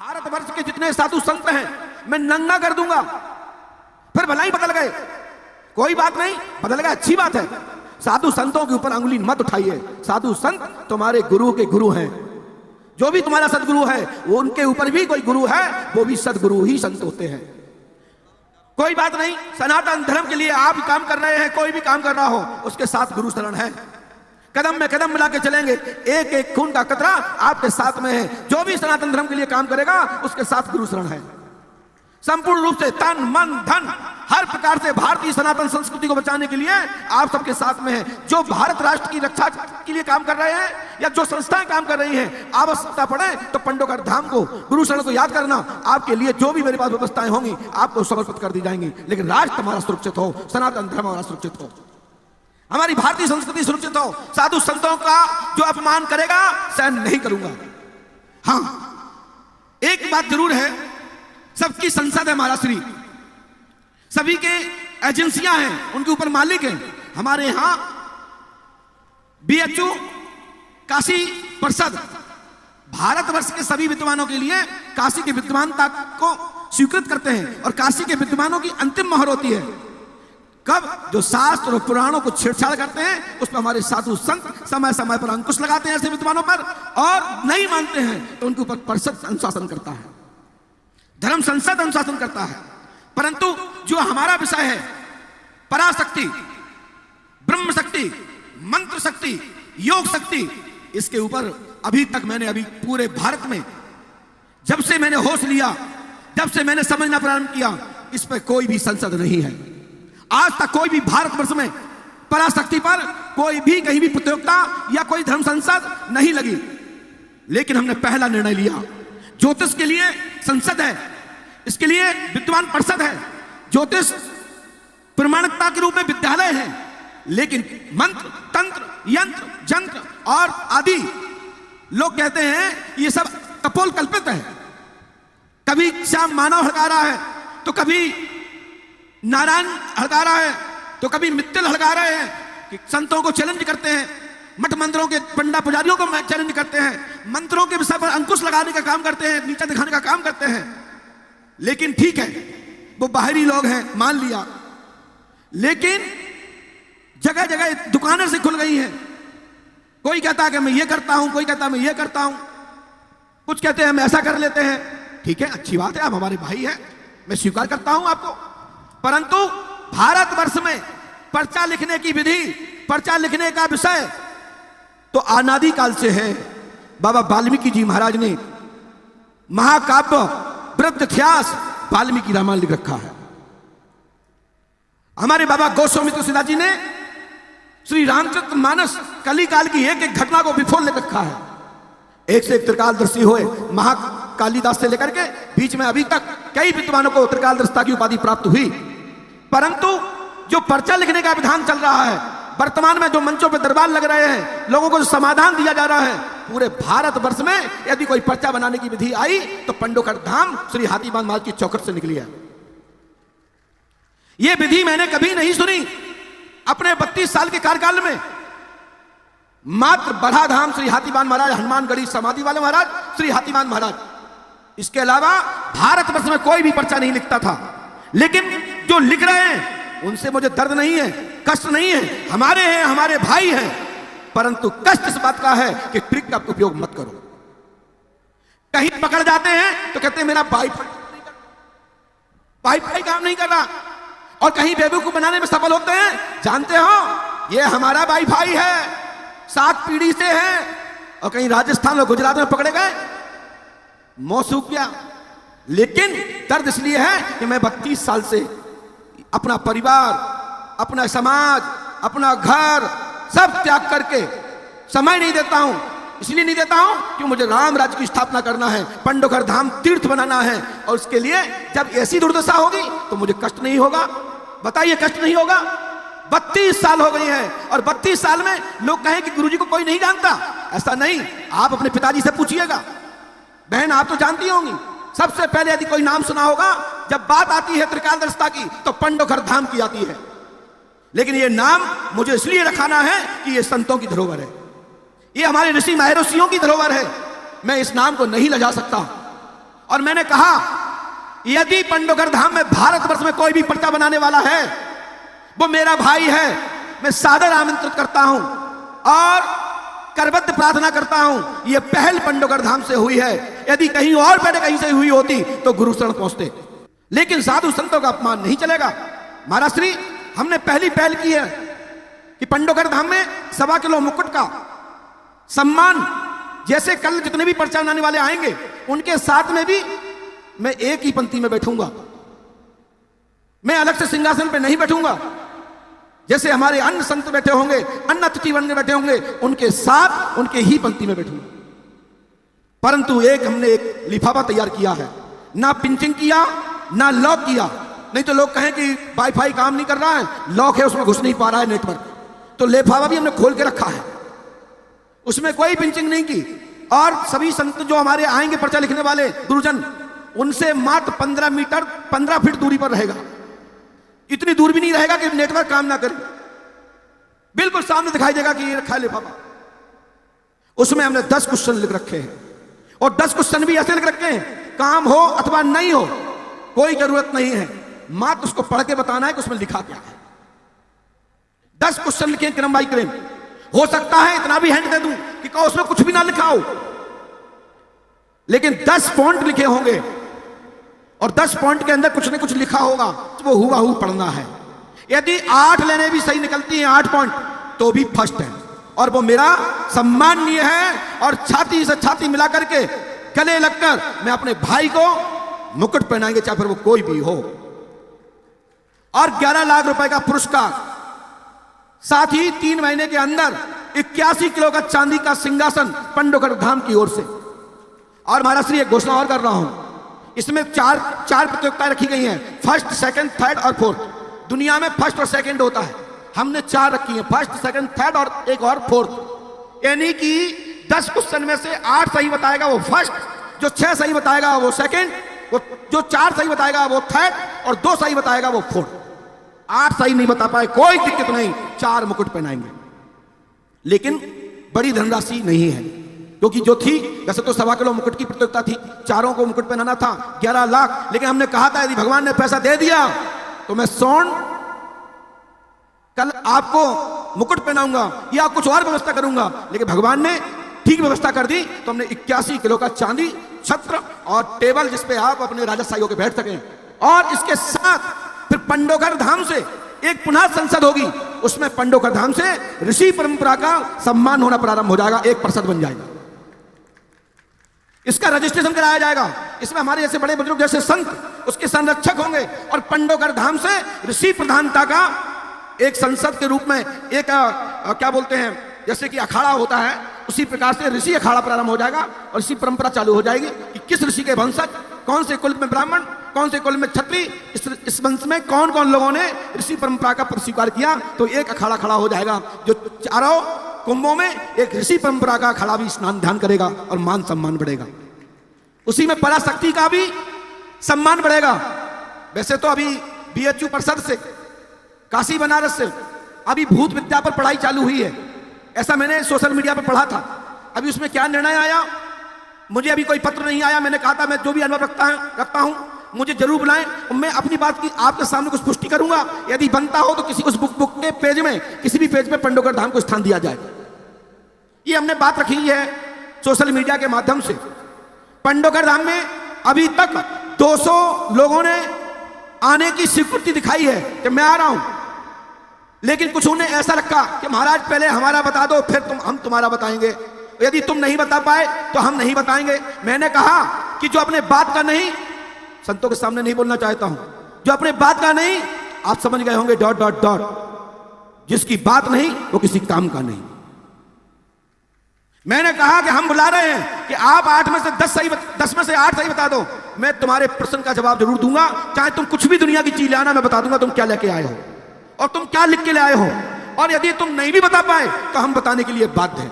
भारतवर्ष के जितने साधु संत हैं मैं नंगा कर दूंगा। फिर भलाई बदल गए, कोई बात नहीं, बदल गए, अच्छी बात है। साधु संतों के ऊपर अंगुली मत उठाइए। साधु संत तुम्हारे गुरु के गुरु हैं। जो भी तुम्हारा सदगुरु है वो उनके ऊपर भी कोई गुरु है, वो भी सदगुरु ही संत होते हैं। कोई बात नहीं, सनातन धर्म के लिए आप काम कर रहे हैं, कोई भी काम कर रहा हो उसके साथ गुरु शरण है। कदम में कदम मिला के चलेंगे, एक एक खून का कतरा आपके साथ में है। जो भी सनातन धर्म के लिए काम करेगा उसके साथ गुरु शरण है। संपूर्ण रूप से तन मन धन हर प्रकार से भारतीय सनातन संस्कृति को बचाने के लिए आप सबके साथ में है। जो भारत राष्ट्र की रक्षा के लिए काम कर रहे हैं या जो संस्थाएं काम कर रही हैं, आवश्यकता पड़े तो पंडोकर धाम को, गुरु शरण को याद करना। आपके लिए जो भी मेरे पास व्यवस्थाएं होंगी आपको समर्पित कर दी जाएंगी, लेकिन राष्ट्र हमारा सुरक्षित हो, सनातन धर्म हमारा सुरक्षित हो, हमारी भारतीय संस्कृति सुरक्षित हो। साधु संतों का जो अपमान करेगा सहन नहीं करूंगा। हाँ, एक बात जरूर है, सबकी संसद है महाराज श्री, सभी के एजेंसियां हैं, उनके ऊपर मालिक हैं। हमारे यहां बीएचयू काशी परिषद भारतवर्ष के सभी विद्वानों के लिए काशी की विद्वानता को स्वीकृत करते हैं और काशी के विद्वानों की अंतिम मोहर होती है। कब? जो शास्त्र और पुराणों को छेड़छाड़ करते हैं उस पर हमारे साधु संत समय समय पर अंकुश लगाते हैं ऐसे विद्वानों पर, और नहीं मानते हैं तो उनके ऊपर परिषद अनुशासन करता है, धर्म संसद अनुशासन करता है। परंतु जो हमारा विषय है, पराशक्ति, ब्रह्म शक्ति, मंत्र शक्ति, योग शक्ति, इसके ऊपर अभी तक मैंने पूरे भारत में जब से मैंने होश लिया, जब से मैंने समझना प्रारंभ किया, इस पर कोई भी संसद नहीं है। आज तक कोई भी भारतवर्ष में पराशक्ति पर कोई भी कहीं भी प्रतियोगिता या कोई धर्म संसद नहीं लगी। लेकिन हमने पहला निर्णय लिया, ज्योतिष के लिए संसद है, इसके लिए विद्वान परिषद है, ज्योतिष प्रमाणिकता के रूप में विद्यालय है, लेकिन मंत्र तंत्र यंत्र जंत्र और आदि लोग कहते हैं ये सब कपोल कल्पित है। कभी श्याम मानव हड़का रहा है तो कभी नारायण हड़का रहा है तो कभी मित्तल हड़का रहे हैं कि संतों को चैलेंज करते हैं, मठ मंदिरों के पंडा पुजारियों को चैलेंज करते हैं, मंत्रों के विषय पर अंकुश लगाने का काम करते हैं, नीचा दिखाने का काम करते हैं। लेकिन ठीक है, वो बाहरी लोग हैं, मान लिया, लेकिन जगह जगह दुकानें से खुल गई हैं। कोई कहता है कि मैं ये करता हूं, कोई कहता है मैं ये करता हूं, कुछ कहते हैं हम ऐसा कर लेते हैं। ठीक है, अच्छी बात है, आप हमारे भाई हैं, मैं स्वीकार करता हूं आपको। परंतु भारतवर्ष में पर्चा लिखने की विधि, पर्चा लिखने का विषय तो अनादि काल से है। बाबा वाल्मीकि जी महाराज ने महाकाव्य वृत्त इतिहास वाल्मीकि रामायण लिख रखा है। हमारे बाबा गोस्वामी तुलसीदास जी ने श्री रामचरित मानस कली काल की एक एक घटना को विफोल लिख रखा है। एक से एक त्रिकालदर्शी हुए महाकालिदास से लेकर के बीच में अभी तक कई विद्वानों को त्रिकालदर्शिता की उपाधि प्राप्त हुई। परंतु जो पर्चा लिखने का विधान चल रहा है, वर्तमान में जो मंचों पर दरबार लग रहे हैं, लोगों को जो समाधान दिया जा रहा है, पूरे भारतवर्ष में यदि कोई पर्चा बनाने की विधि आई तो पंडोकर धाम श्री हाथीबान महाराज की चौखट से निकली है। यह विधि मैंने कभी नहीं सुनी अपने 32 साल के कार्यकाल में। मात्र बड़ा धाम श्री हाथीबान महाराज, हनुमानगढ़ी समाधि वाले महाराज श्री हाथीबान महाराज, इसके अलावा भारतवर्ष में कोई भी पर्चा नहीं लिखता था। लेकिन जो लिख रहे हैं उनसे मुझे दर्द नहीं है, कष्ट नहीं है, हमारे हैं, हमारे भाई हैं। परंतु कष्ट इस बात का है कि ट्रिक का उपयोग मत करो। कहीं पकड़ जाते हैं तो कहते हैं मेरा वाईफाई काम नहीं कर रहा, और कहीं बेवकूफ बनाने में सफल होते हैं। जानते हो ये हमारा वाईफाई है, 7 पीढ़ी से है, और कहीं राजस्थान और गुजरात में पकड़े गए, मुंह सूख गया। लेकिन दर्द इसलिए है कि मैं 32 साल से अपना परिवार, अपना समाज, अपना घर सब त्याग करके समय नहीं देता हूं। इसलिए नहीं देता हूं कि मुझे राम राज्य की स्थापना करना है, पंडोकर धाम तीर्थ बनाना है, और उसके लिए जब ऐसी दुर्दशा होगी तो मुझे कष्ट नहीं होगा। बताइए, कष्ट नहीं होगा? 32 साल हो गई है, और 32 साल में लोग कहें कि गुरुजी को कोई नहीं जानता, ऐसा नहीं। आप अपने पिताजी से पूछिएगा, बहन आप तो जानती होंगी, सबसे पहले यदि कोई नाम सुना होगा जब बात आती है त्रिकालदर्शिता की तो पंडोकर धाम की आती है। लेकिन ये नाम मुझे इसलिए रखाना है कि ये संतों की धरोहर है, ये हमारे ऋषि महर्षियों की धरोहर है। मैं इस नाम को नहीं लजा सकता, और मैंने कहा यदि पंडोगर धाम में भारतवर्ष में कोई भी पर्चा बनाने वाला है वो मेरा भाई है। मैं सादर आमंत्रित करता हूं और करबद्ध प्रार्थना करता हूं, यह पहल पंडोगर धाम से हुई है। यदि कहीं और पहले कहीं से हुई होती तो गुरु शरण पहुंचते, लेकिन साधु संतों का अपमान नहीं चलेगा। महाराज श्री हमने पहली पहल की है कि पंडोगर धाम में 1.25 किलो मुकुट का सम्मान, जैसे कल जितने भी पर्चा बनाने वाले आएंगे उनके साथ में भी मैं एक ही पंक्ति में बैठूंगा। मैं अलग से सिंहासन पे नहीं बैठूंगा। जैसे हमारे अन्य संत बैठे होंगे, अन्य अतिथि बन के बैठे होंगे, उनके साथ उनके ही पंक्ति में बैठूंगा। परंतु एक हमने एक लिफाफा तैयार किया है, ना पिंचिंग किया ना लॉक किया। नहीं तो लोग कहें कि वाईफाई काम नहीं कर रहा है, लॉक है उसमें घुस नहीं पा रहा है नेटवर्क, तो लिफाफा भी हमने खोल के रखा है, उसमें कोई पिंचिंग नहीं की। और सभी संत जो हमारे आएंगे पर्चा लिखने वाले गुरुजन, उनसे मात्र 15 मीटर 15 फीट दूरी पर रहेगा। इतनी दूर भी नहीं रहेगा कि नेटवर्क काम ना करे, बिल्कुल सामने दिखाई देगा कि ये रखा है लिफाफा। उसमें हमने 10 क्वेश्चन लिख रखे हैं और 10 क्वेश्चन भी ऐसे लिख रखे हैं, काम हो अथवा नहीं हो कोई जरूरत नहीं है, मात्र उसको पढ़ के बताना है कि उसमें लिखा क्या है। 10 क्वेश्चन लिखे क्रम बाई क्रम। हो सकता है इतना भी हैंड दे दूं कि कहो उसमें कुछ भी ना लिखा हो, लेकिन 10 पॉइंट लिखे होंगे और 10 पॉइंट के अंदर कुछ न कुछ लिखा होगा, तो वो हुआ पढ़ना है। यदि 8 लेने भी सही निकलती हैं 8 पॉइंट तो भी फर्स्ट है और वो मेरा सम्माननीय है। और छाती से छाती मिला करके गले लगकर मैं अपने भाई को मुकुट पहनाएंगे, चाहे फिर वो कोई भी हो। और 11 लाख रुपए का पुरस्कार, साथ ही 3 महीने के अंदर 81 किलो का चांदी का सिंहासन पंडोगर धाम की ओर से। और महाराज श्री एक घोषणा और कर रहा हूं, इसमें चार प्रतियोगिताएं रखी गई हैं, फर्स्ट सेकंड थर्ड और फोर्थ। दुनिया में फर्स्ट और सेकंड होता है, हमने 4 रखी हैं, फर्स्ट सेकंड थर्ड और एक और फोर्थ। यानी कि 10 क्वेश्चन में से 8 सही बताएगा वो फर्स्ट, जो 6 सही बताएगा वो सेकंड, वो जो 4 सही बताएगा वो थर्ड और 2 सही बताएगा वो फोर्थ। 8 सही नहीं बता पाए कोई दिक्कत नहीं, 4 मुकुट पहनाएंगे। लेकिन बड़ी धनराशि नहीं है, क्योंकि जो थी वैसे तो 1.25 किलो मुकुट की प्रतियोगिता थी, चारों को मुकुट पहनाना था 11 लाख। लेकिन हमने कहा था यदि भगवान ने पैसा दे दिया तो मैं स्वर्ण कल आपको मुकुट पहनाऊंगा या कुछ और व्यवस्था करूंगा। लेकिन भगवान ने ठीक व्यवस्था कर दी, तो हमने 81 किलो का चांदी छत्र और टेबल जिसपे आप अपने राजशाही के बैठ सकें। और इसके साथ फिर पंडोगर धाम से एक पुनः संसद होगी, उसमें पंडोगर धाम से ऋषि परंपरा का सम्मान होना प्रारंभ हो जाएगा, एक परिषद बन जाएगा, इसका रजिस्ट्रेशन कराया जाएगा। इसमें हमारे जैसे बड़े बुजुर्ग जैसे संत उसके संरक्षक होंगे और पंडोगर धाम से ऋषि प्रधानता का एक संसद के रूप में एक क्या बोलते हैं, जैसे कि अखाड़ा होता है, उसी प्रकार से ऋषि अखाड़ा प्रारंभ हो जाएगा और ऋषि परंपरा चालू हो जाएगी कि किस ऋषि के वंशज, कौन से कुल में ब्राह्मण, कौन से कुल में क्षत्रिय, इस वंश में कौन कौन लोगों ने ऋषि परंपरा का स्वीकार किया। तो एक अखाड़ा खड़ा हो जाएगा, जो चारों कुंभों में एक ऋषि परंपरा का अखाड़ा भी स्नान ध्यान करेगा और मान सम्मान बढ़ेगा। उसी में पराशक्ति का भी सम्मान बढ़ेगा। वैसे तो अभी बीएचयू परिषद से, काशी बनारस से अभी भूत विद्या पर पढ़ाई चालू हुई है, ऐसा मैंने सोशल मीडिया पर पढ़ा था। अभी उसमें क्या निर्णय आया मुझे अभी कोई पत्र नहीं आया। मैंने कहा था मैं जो भी अनुभव रखता हूं मुझे जरूर बुलाएं, मैं अपनी बात की आपके सामने कुछ पुष्टि करूंगा। यदि बनता हो तो किसी उस बुक के पेज में, किसी भी पेज में पंडोगर धाम को स्थान दिया जाए। ये हमने बात रखी है सोशल मीडिया के माध्यम से। पंडोगर धाम में अभी तक 200 लोगों ने आने की स्वीकृति दिखाई है कि मैं आ रहा हूं, लेकिन कुछ ने ऐसा रखा कि महाराज पहले हमारा बता दो फिर हम तुम्हारा बताएंगे, यदि तुम नहीं बता पाए तो हम नहीं बताएंगे। मैंने कहा कि जो अपने बात का नहीं, संतों के सामने नहीं बोलना चाहता हूं, जो अपने बात का नहीं, आप समझ गए होंगे डॉट डॉट डॉट, जिसकी बात नहीं वो किसी काम का नहीं। मैंने कहा कि हम बुला रहे हैं कि आप 8 में से 10 में से 8 सही बता दो, मैं तुम्हारे प्रश्न का जवाब जरूर दूंगा, चाहे तुम कुछ भी दुनिया की चीज ले आना, मैं बता दूंगा तुम क्या लेके आए हो और तुम क्या लिख के ले आए हो। और यदि तुम नहीं भी बता पाए तो हम बताने के लिए बाध्य हैं।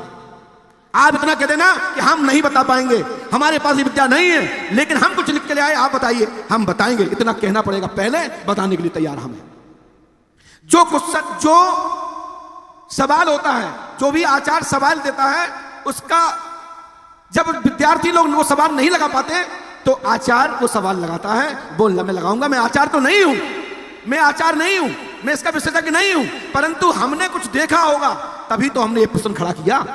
आप इतना कह देना कि हम नहीं बता पाएंगे, हमारे पास ये विद्या नहीं है, लेकिन हम कुछ लिख के ले आए, आप बताइए, हम बताएंगे। इतना कहना पड़ेगा, पहले बताने के लिए तैयार हम हैं। जो सवाल होता है, जो भी आचार्य सवाल देता है, उसका जब विद्यार्थी लोग वो सवाल नहीं लगा पाते तो आचार को सवाल लगाता है, बोलना मैं लगाऊंगा, मैं आचार तो नहीं हूं, मैं आचार नहीं हूं, मैं इसका विशेषज्ञ नहीं हूं, परंतु हमने कुछ देखा होगा तभी तो हमने ये प्रश्न खड़ा किया।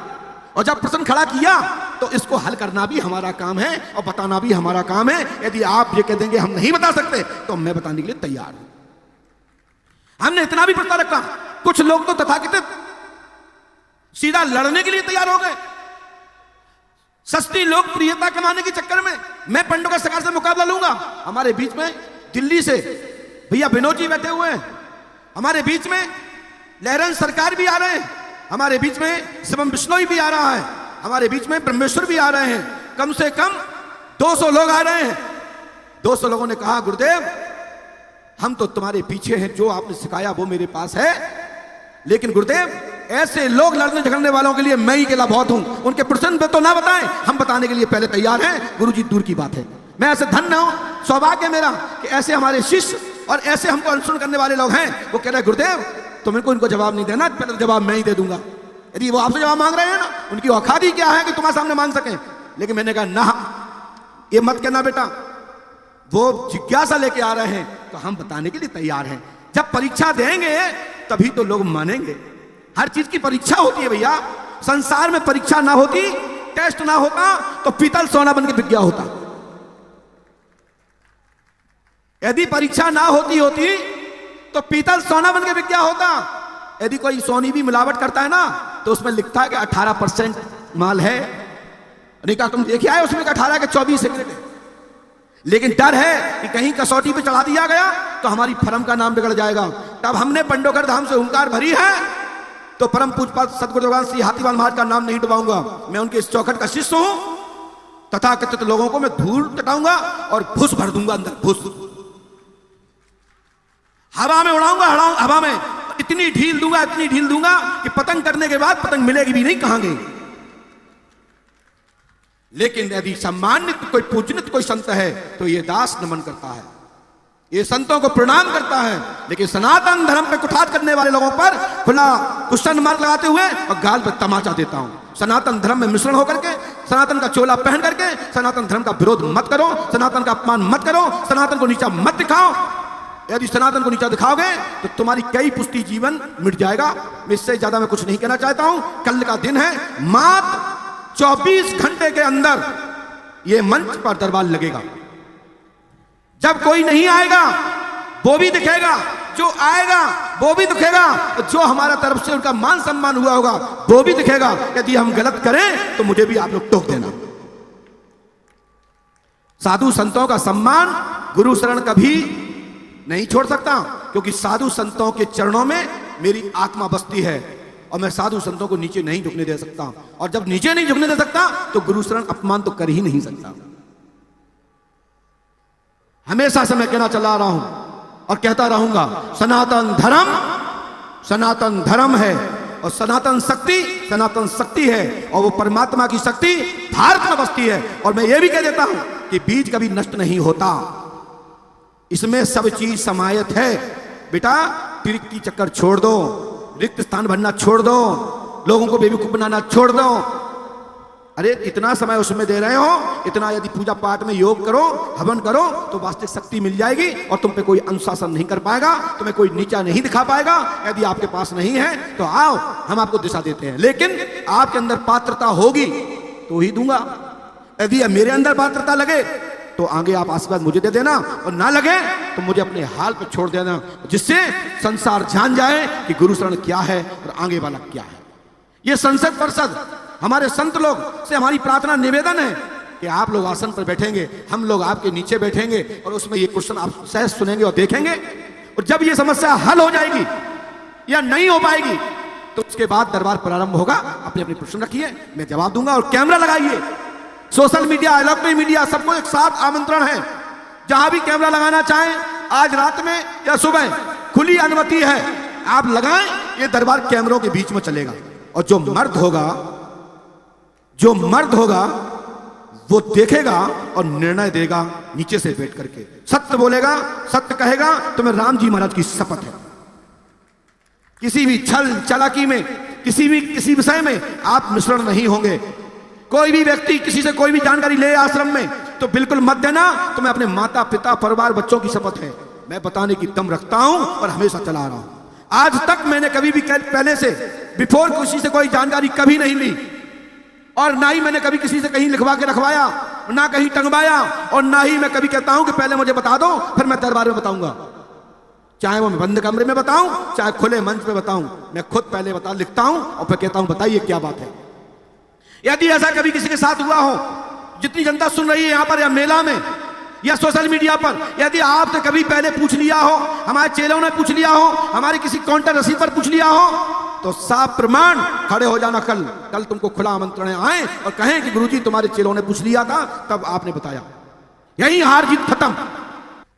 और जब प्रश्न खड़ा किया तो इसको हल करना भी हमारा काम है और बताना भी हमारा काम है। यदि आप ये कह देंगे हम नहीं बता सकते तो मैं बताने के लिए तैयार हूं। हमने इतना भी पता रखा, कुछ लोग तो तथाकथित सीधा लड़ने के लिए तैयार हो गए, सस्ती लोकप्रियता कमाने के चक्कर में मैं पंडों सरकार से मुकाबला लूंगा। हमारे बीच में दिल्ली से भैया विनोद जी बैठे हुए हैं, हमारे बीच में लहरन सरकार भी आ रहे हैं, हमारे बीच में शिवम बिश्नोई भी आ रहा है, हमारे बीच में ब्रह्मेश्वर भी आ रहे हैं, कम से कम 200 लोग आ रहे हैं। 200 लोगों ने कहा गुरुदेव हम तो तुम्हारे पीछे हैं, जो आपने सिखाया वो मेरे पास है, लेकिन गुरुदेव ऐसे लोग लड़ने झगड़ने वालों के लिए मैं ही अकेला बहुत हूं, उनके प्रश्न पे तो ना बताएं, हम बताने के लिए पहले तैयार हैं। गुरुजी दूर की बात है, मैं ऐसे धन्य हूं, सौभाग्य मेरा कि ऐसे हमारे शिष्य और ऐसे हमको अनुसरण करने वाले लोग हैं। वो कह रहे गुरुदेव तुम इनको जवाब नहीं देना, पहले तो जवाब मैं ही दे दूंगा। यदि वो आपसे जवाब मांग रहे हैं ना, उनकी औकात ही क्या है कि तुम्हारे सामने मांग सकें। लेकिन मैंने कहा ना, ये मत कहना बेटा, वो जिज्ञासा लेके आ रहे हैं तो हम बताने के लिए तैयार हैं। जब परीक्षा देंगे तभी तो लोग मानेंगे। हर चीज की परीक्षा होती है भैया, संसार में परीक्षा ना होती, टेस्ट ना होता तो पीतल सोना बन के बिक गया होता। यदि परीक्षा ना होती तो पीतल सोना बन के बिक गया होता। यदि कोई सोनी भी मिलावट करता है ना तो उसमें लिखता है कि 18% माल है, नहीं कहा तुम देखिए आए उसमें 18 के 24 सिगरेट है। लेकिन डर है कि कहीं कसौटी पे चढ़ा दिया गया तो हमारी फर्म का नाम बिगड़ जाएगा। तब हमने पंडोकर धाम से हुंकार भरी है तो परम पूजपाल सतगुरु भगवान श्री हाथीवाल महाराज का नाम नहीं डुबाऊंगा। मैं उनके इस चौखट का शिष्य हूं, तथाकथित लोगों को मैं धूल चटाऊंगा और भूस भर दूंगा अंदर, भूस हवा में उड़ाऊंगा, हवा में इतनी ढील दूंगा कि पतंग करने के बाद पतंग मिलेगी भी नहीं, कहां गई। लेकिन यदि सम्मानित कोई पूजनित कोई संत है तो ये दास नमन करता है, ये संतों को प्रणाम करता है। लेकिन सनातन धर्म पे कुठात करने वाले लोगों पर खुला क्वेश्चन मार्क लगाते हुए और गाल पे तमाचा देता हूं। सनातन धर्म में मिश्रण होकर के, सनातन का चोला पहन करके सनातन धर्म का विरोध मत करो, सनातन का अपमान मत करो, सनातन को नीचा मत दिखाओ। यदि सनातन को नीचा दिखाओगे तो तुम्हारी कई पुष्टि जीवन मिट जाएगा। इससे ज्यादा मैं कुछ नहीं कहना चाहता हूं। कल का दिन है, मात्र 24 घंटे के अंदर यह मंच पर दरबार लगेगा। जब कोई नहीं आएगा वो भी दिखेगा, जो आएगा वो भी दिखेगा, जो हमारा तरफ से उनका मान सम्मान हुआ होगा वो भी दिखेगा। यदि हम गलत करें तो मुझे भी आप लोग टोक देना। साधु संतों का सम्मान गुरु शरण कभी नहीं छोड़ सकता, क्योंकि साधु संतों के चरणों में मेरी आत्मा बसती है और मैं साधु संतों को नीचे नहीं झुकने दे सकता। और जब नीचे नहीं झुकने दे सकता तो गुरु शरण अपमान तो कर ही नहीं सकता। हमेशा से मैं कहना चला रहा हूं और कहता रहूंगा, सनातन धर्म है और सनातन शक्ति है और वो परमात्मा की शक्ति भारत में बसती है। और मैं ये भी कह देता हूं कि बीज कभी नष्ट नहीं होता, इसमें सब चीज समायत है। बेटा तिरक की चक्कर छोड़ दो, रिक्त स्थान भरना छोड़ दो, लोगों को बेवकूफ बनाना छोड़ दो। अरे इतना समय उसमें दे रहे हो, इतना यदि पूजा पाठ में योग करो, हवन करो तो वास्तविक शक्ति मिल जाएगी और तुम पे कोई अनुशासन नहीं कर पाएगा, तुम्हें कोई नीचा नहीं दिखा पाएगा। यदि आपके पास नहीं है तो आओ, हम आपको दिशा देते हैं। लेकिन आपके अंदर पात्रता होगी तो ही दूंगा। यदि मेरे अंदर पात्रता लगे तो आगे आप आशीर्वाद मुझे दे देना, और ना लगे तो मुझे अपने हाल पर छोड़ देना, जिससे संसार जान जाए कि गुरु शरण क्या है और आगे वाला क्या है। ये संसद परिषद हमारे संत लोग से हमारी प्रार्थना निवेदन है कि आप लोग आसन पर बैठेंगे, हम लोग आपके नीचे बैठेंगे और उसमें ये क्वेश्चन आप सहज सुनेंगे और देखेंगे। और जब ये समस्या हल हो जाएगी या नहीं हो पाएगी तो उसके बाद दरबार प्रारंभ होगा। अपने अपने प्रश्न रखिए, मैं जवाब दूंगा। और कैमरा लगाइए, सोशल मीडिया, इलेक्ट्रॉनिक मीडिया, सबको एक साथ आमंत्रण है। जहां भी कैमरा लगाना चाहें, आज रात में या सुबह खुली अनुमति है, आप लगाएं। ये दरबार कैमरों के बीच में चलेगा और जो मर्द होगा वो देखेगा और निर्णय देगा नीचे से बैठ करके। सत्य बोलेगा, सत्य कहेगा तो मैं राम जी महाराज की शपथ है। किसी भी छल चालाकी में, किसी विषय में आप मिश्रण नहीं होंगे। कोई भी व्यक्ति किसी से कोई भी जानकारी ले आश्रम में तो बिल्कुल मत देना। तुम्हें अपने माता पिता परिवार बच्चों की शपथ है, मैं बताने की दम रखता हूं और हमेशा चला रहा हूं। आज तक मैंने कभी भी पहले से बिफोर किसी से कोई जानकारी कभी नहीं ली, और ना ही मैंने कभी किसी से कहीं लिखवा के रखवाया, ना कहीं टंगवाया, और ना ही मैं कभी कहता हूं कि पहले मुझे बता दो फिर मैं दरबार में बताऊंगा। चाहे वो मैं बंद कमरे में बताऊं चाहे खुले मंच पे बताऊं, मैं खुद पहले लिखता हूं और फिर कहता हूं बताइए क्या बात है। यदि ऐसा कभी किसी के साथ हुआ हो, जितनी जनता सुन रही है यहां पर या मेला में या सोशल मीडिया पर, यदि आपने कभी पहले पूछ लिया हो, हमारे चेलों ने पूछ लिया हो, हमारे किसी काउंटर रसीद पर पूछ लिया हो, तो साफ प्रमाण खड़े हो जाना। कल तुमको खुला आमंत्रण आए और कहें कि गुरुजी तुम्हारे चेलों ने पूछ लिया था तब आपने बताया। यही हार जीत खत्म।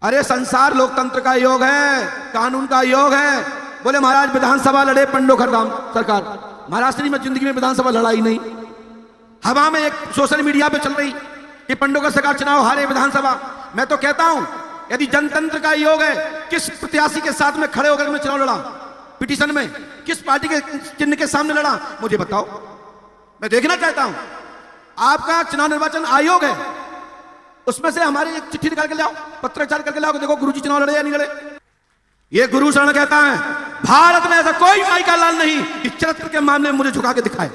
अरे संसार लोकतंत्र का योग है, कानून का योग है। बोले महाराज विधानसभा लड़े पंडोखर राम सरकार, महाराष्ट्र में जिंदगी में विधानसभा लड़ाई नहीं। हवा में एक सोशल मीडिया पे चल रही कि पंडोखर सरकार चुनाव हारे विधानसभा। मैं तो कहता हूं यदि जनतंत्र का योग है, किस प्रत्याशी के साथ में खड़े होकर मैं चुनाव लड़ा, पिटीशन में किस पार्टी के चिन्ह के सामने लड़ा, मुझे बताओ। मैं देखना चाहता हूं। आपका चुनाव निर्वाचन आयोग है, उसमें से हमारी एक चिट्ठी निकाल के लाओ, पत्राचार करके लाओ, देखो गुरुजी चुनाव लड़े या नहीं लड़े। ये गुरु शरण कहता है भारत में ऐसा कोई माई का लाल नहीं कि चरित्र के मामले में मुझे झुका के दिखाए।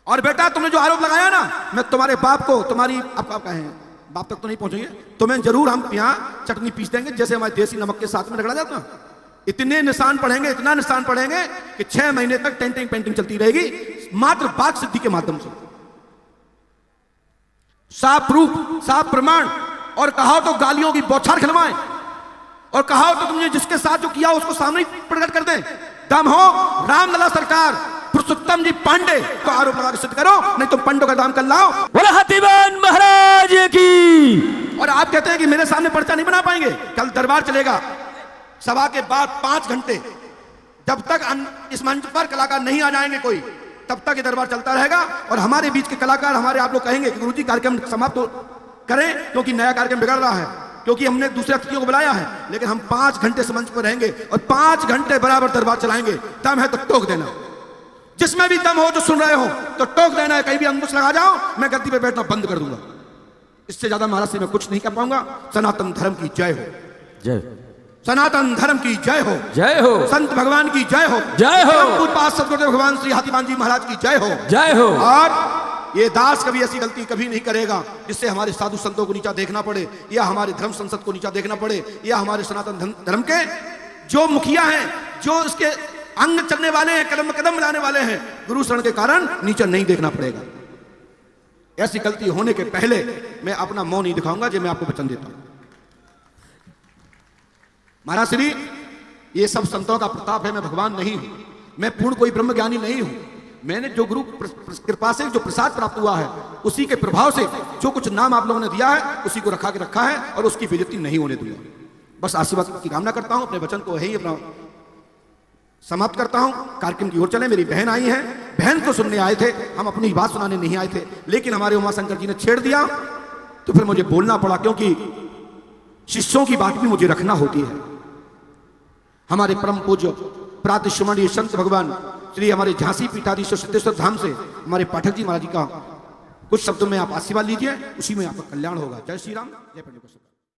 और बेटा तुमने जो आरोप लगाया ना, मैं तुम्हारे बाप को, तुम्हारी आप कहें बाप तक तो नहीं पहुंचेंगे, तुम्हें जरूर हम यहाँ चटनी पीस देंगे जैसे हमारे देसी नमक के साथ में रगड़ा जाता है। इतने निशान पड़ेंगे, इतना निशान पड़ेंगे कि 6 महीने तक टेंटिंग पेंटिंग चलती रहेगी, मात्र बात सिद्धि के माध्यम से। साफ प्रूफ, साफ प्रमाण, और कहा तो गालियों की बौछार खिलवाएं, और कहा तो तुमने जिसके साथ जो किया उसको सामने प्रकट कर दें। दम हो रामलला सरकार, पुरुषोत्तम जी पांडे को आरोप लगा के सिद्ध करो, नहीं तो पंडों का दाम कर लाओ। बोले हाथीवान महाराज की। और आप कहते हैं कि मेरे सामने पर्चा नहीं बना पाएंगे। कल दरबार चलेगा, सभा के बाद 5 घंटे, जब तक इस मंच पर कलाकार नहीं आ जाएंगे कोई, तब तक ये दरबार चलता रहेगा। और हमारे बीच के कलाकार, हमारे आप लोग कहेंगे कि गुरुजी कार्यक्रम समाप्त करें क्योंकि नया कार्यक्रम बिगड़ रहा है, क्योंकि हमने दूसरे अतिथियों को बुलाया है, लेकिन हम 5 घंटे से मंच पर रहेंगे और 5 घंटे बराबर दरबार चलाएंगे। दम है तो टोक देना, जिसमें भी दम हो जो सुन रहे हो तो टोक देना है। कहीं भी अंकुश लगा जाओ, मैं गद्दी पे बैठना बंद कर दूंगा। इससे ज्यादा महाराज से मैं कुछ नहीं कर पाऊंगा। सनातन धर्म की जय हो, जय। सनातन धर्म की जय हो, जय हो। संत भगवान की जय हो, जय हो। पूज्यपाद सद्गुरुदेव भगवान श्री हाथीवान जी महाराज की जय हो, जय हो। और ये दास कभी ऐसी गलती कभी नहीं करेगा जिससे हमारे साधु संतों को नीचा देखना पड़े, या हमारे धर्म संसद को नीचा देखना पड़े, या हमारे सनातन धर्म के जो मुखिया हैं, जो इसके अंग चलने वाले हैं, कदम कदम मिलाने वाले हैं, गुरु शरण के कारण नीचा नहीं देखना पड़ेगा। ऐसी गलती होने के पहले मैं अपना मौन नहीं दिखाऊंगा, जो मैं आपको वचन देता हूं। महाराज श्री, ये सब संतों का प्रताप है, मैं भगवान नहीं हूं, मैं पूर्ण कोई ब्रह्म ज्ञानी नहीं हूं। मैंने जो गुरु कृपा से जो प्रसाद प्राप्त हुआ है, उसी के प्रभाव से जो कुछ नाम आप लोगों ने दिया है उसी को रखा के रखा है, और उसकी बेइज्जती नहीं होने दूंगा। बस आशीर्वाद की कामना करता हूं। अपने वचन को है ही अपना समाप्त करता हूं। कार्यक्रम की ओर चले। मेरी बहन आई है, बहन को सुनने आए थे, हम अपनी बात सुनाने नहीं आए थे, लेकिन हमारे उमाशंकर जी ने छेड़ दिया तो फिर मुझे बोलना पड़ा, क्योंकि शिष्यों की बात भी मुझे रखना होती है। हमारे परम पूज्य प्रातःश्रमणीय संत भगवान श्री हमारे झांसी पीठाधीश्वर सिद्धेश्वर धाम से हमारे पाठक जी महाराज जी का कुछ शब्दों में आप आशीर्वाद लीजिए, उसी में आपका कल्याण होगा। जय श्री राम, जय पंडित।